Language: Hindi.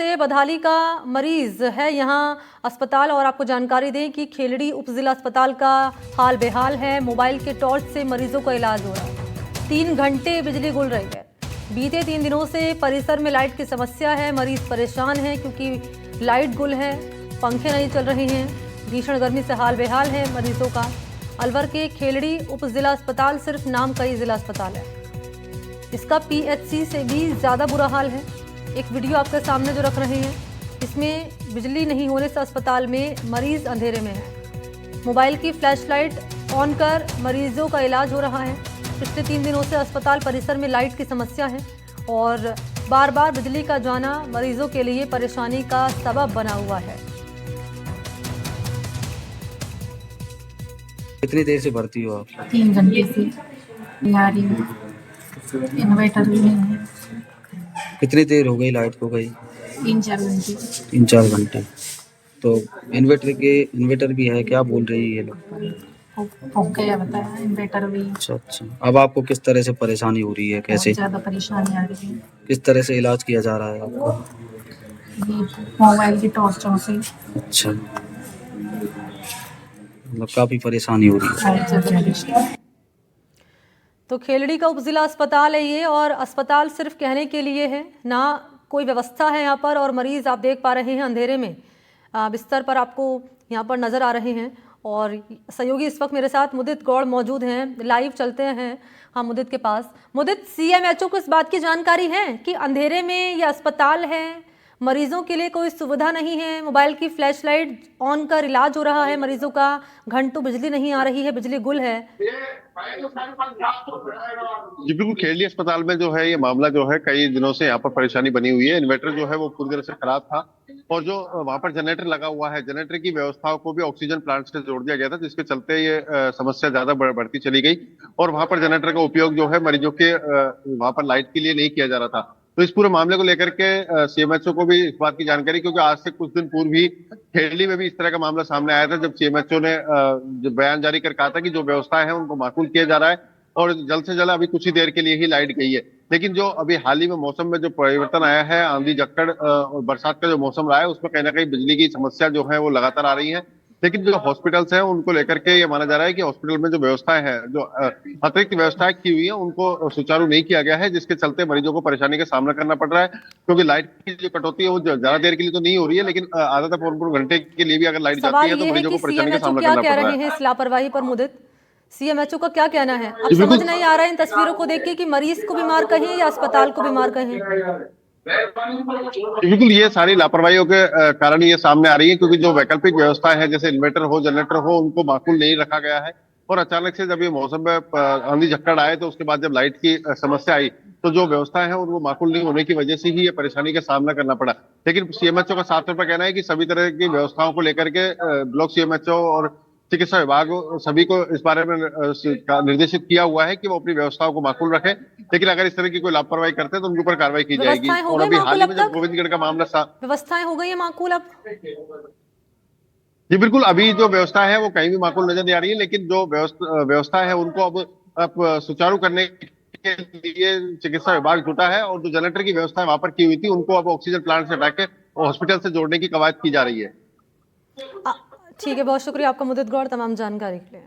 से बधाली का मरीज है यहाँ अस्पताल। और आपको जानकारी दें कि खेलड़ी उप जिला अस्पताल का हाल बेहाल है। मोबाइल के टॉर्च से मरीजों का इलाज हो रहा है। 3 घंटे बिजली गुल रही है। बीते 3 दिनों से परिसर में लाइट की समस्या है। मरीज परेशान है क्योंकि लाइट गुल है, पंखे नहीं चल रहे हैं। भीषण गर्मी से हाल बेहाल है मरीजों का। अलवर के खेलड़ी उप जिला अस्पताल सिर्फ नाम का ही जिला अस्पताल है। इसका पीएचसी से भी ज्यादा बुरा हाल है। एक वीडियो आपके सामने जो रख रहे हैं, इसमें बिजली नहीं होने से अस्पताल में मरीज अंधेरे में है। मोबाइल की फ्लैशलाइट ऑन कर मरीजों का इलाज हो रहा है। पिछले 3 दिनों से अस्पताल परिसर में लाइट की समस्या है और बार बार बिजली का जाना मरीजों के लिए परेशानी का सबब बना हुआ है। कितनी देर से भर्ती हो आप? 3 घंटे से आ रही हूँ। इन्वर्टर भी नहीं है। कितनी देर हो गई लाइट को गई? 3-4 घंटे। 3-4 घंटे। तो इन्वर्टर भी है, क्या बोल रही है ये लोग? फूक गया बताया, इन्वर्टर भी। अच्छा। अब आपको किस तरह से परेशानी हो रही है, कैसे? बहुत ज़्यादा परेशानी आ रही है। किस तरह से इलाज किया जा रहा है आपको? ये मोबाइल की टॉर्चों से। अच्छा, मतलब काफी परेशानी हो रही है। तो खेलड़ी का उपजिला अस्पताल है ये, और अस्पताल सिर्फ कहने के लिए है, ना कोई व्यवस्था है यहाँ पर। और मरीज आप देख पा रहे हैं अंधेरे में बिस्तर पर आपको यहाँ पर नज़र आ रहे हैं। और सहयोगी इस वक्त मेरे साथ मुदित गौड़ मौजूद हैं। लाइव चलते हैं हम मुदित के पास। मुदित, सीएमएचओ को इस बात की जानकारी है कि अंधेरे में ये अस्पताल है, मरीजों के लिए कोई सुविधा नहीं है, मोबाइल की फ्लैशलाइट ऑन कर इलाज हो रहा है मरीजों का, घंटों बिजली नहीं आ रही है, बिजली गुल है? जी बिल्कुल, खेलड़ी अस्पताल में जो है ये मामला जो है कई दिनों से यहाँ पर परेशानी बनी हुई है। इन्वर्टर जो है वो पूरी तरह से खराब था और जो वहां पर जनरेटर लगा हुआ है, जनरेटर की व्यवस्थाओं को भी ऑक्सीजन प्लांट से जोड़ दिया गया था, जिसके चलते ये समस्या ज्यादा बढ़ती चली गई और वहां पर जनरेटर का उपयोग जो है मरीजों के वहां पर लाइट के लिए नहीं किया जा रहा था। तो इस पूरे मामले को लेकर के सीएमएचओ को भी इस बात की जानकारी, क्योंकि आज से कुछ दिन पूर्व ही खेलड़ी में भी इस तरह का मामला सामने आया था, जब सीएमएचओ ने जो बयान जारी कर कहा था कि जो व्यवस्थाएं हैं उनको माकूल किया जा रहा है और जल्द से जल्द अभी कुछ ही देर के लिए ही लाइट गई है। लेकिन जो अभी हाल ही में मौसम में जो परिवर्तन आया है, आंधी झक्कड़ और बरसात का जो मौसम रहा है, उसमें कहीं ना कहीं बिजली की समस्या जो है वो लगातार आ रही है। लेकिन जो हॉस्पिटल्स हैं उनको लेकर के ये माना जा रहा है कि हॉस्पिटल में जो व्यवस्थाएं हैं, जो अतिरिक्त व्यवस्थाएं की हुई है, उनको सुचारू नहीं किया गया है, जिसके चलते मरीजों को परेशानी का सामना करना पड़ रहा है। क्योंकि लाइट की जो कटौती है वो ज्यादा देर के लिए तो नहीं हो रही है, लेकिन आधा पौन घंटे के लिए भी अगर लाइट जाती है तो मरीजों को परेशानी का सामना करना पड़ रहा है। इस लापरवाही पर मुदित, सीएमएचओ का क्या कहना है? अब समझ नहीं आ रहा है इन तस्वीरों को देख के कि मरीज को बीमार कहें या अस्पताल को बीमार कहें। बिल्कुल, ये सारी लापरवाहियों के कारण ये सामने आ रही है, क्योंकि जो वैकल्पिक व्यवस्था है, जैसे इन्वर्टर हो, जनरेटर हो, उनको माकूल नहीं रखा गया है। और अचानक से जब ये मौसम में आंधी झक्कड़ आए, तो उसके बाद जब लाइट की समस्या आई, तो जो व्यवस्था है उनको माकूल नहीं होने की वजह से ही ये परेशानी का सामना करना पड़ा। लेकिन सीएमएचओ का साफ तौर पर कहना है कि सभी तरह की व्यवस्थाओं को लेकर के ब्लॉक सीएमएचओ और चिकित्सा विभाग सभी को इस बारे में निर्देशित किया हुआ है कि वो अपनी व्यवस्थाओं को माकूल रखें। लेकिन अगर इस तरह की कोई लापरवाही करते हैं तो उनके ऊपर कार्रवाई की जाएगी। और अभी हाल ही में जब गोविंदगढ़ का मामला व्यवस्थाएं हो गई है माकूल अब? जी बिल्कुल, अभी जो व्यवस्था है वो कहीं भी माकूल नजर नहीं आ रही है, लेकिन जो व्यवस्था है उनको अब सुचारू करने के लिए चिकित्सा विभाग जुटा है और जो जनरेटर की व्यवस्था वहां पर की हुई थी, उनको अब ऑक्सीजन प्लांट से हटा के हॉस्पिटल से जोड़ने की कवायद की जा रही है। ठीक है, बहुत शुक्रिया आपका मुदित गौड़ तमाम जानकारी के लिए।